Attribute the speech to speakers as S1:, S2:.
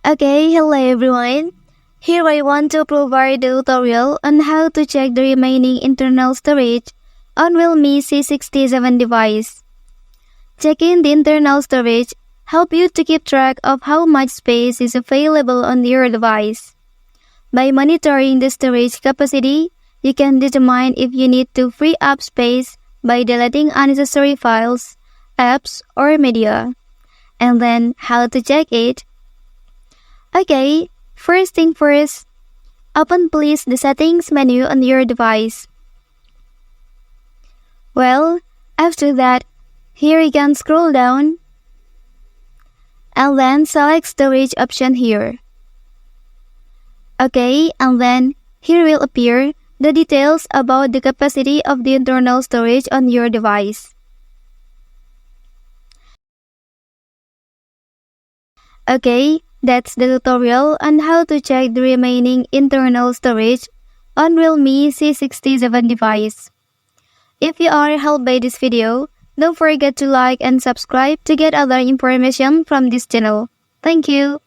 S1: Okay, hello everyone. Here I want to provide a tutorial on how to check the remaining internal storage on Realme C67 device. Checking the internal storage helps you to keep track of how much space is available on your device. By monitoring the storage capacity, you can determine if you need to free up space by deleting unnecessary files, apps, or media. And then how to check it. Okay, first thing first, open please the settings menu on your device. Well, after that, here you can scroll down and then select storage option here. Okay, and then here will appear the details about the capacity of the internal storage on your device. Okay, that's the tutorial on how to check the remaining internal storage on Realme C67 device. If you are helped by this video, don't forget to like and subscribe to get other information from this channel. Thank you.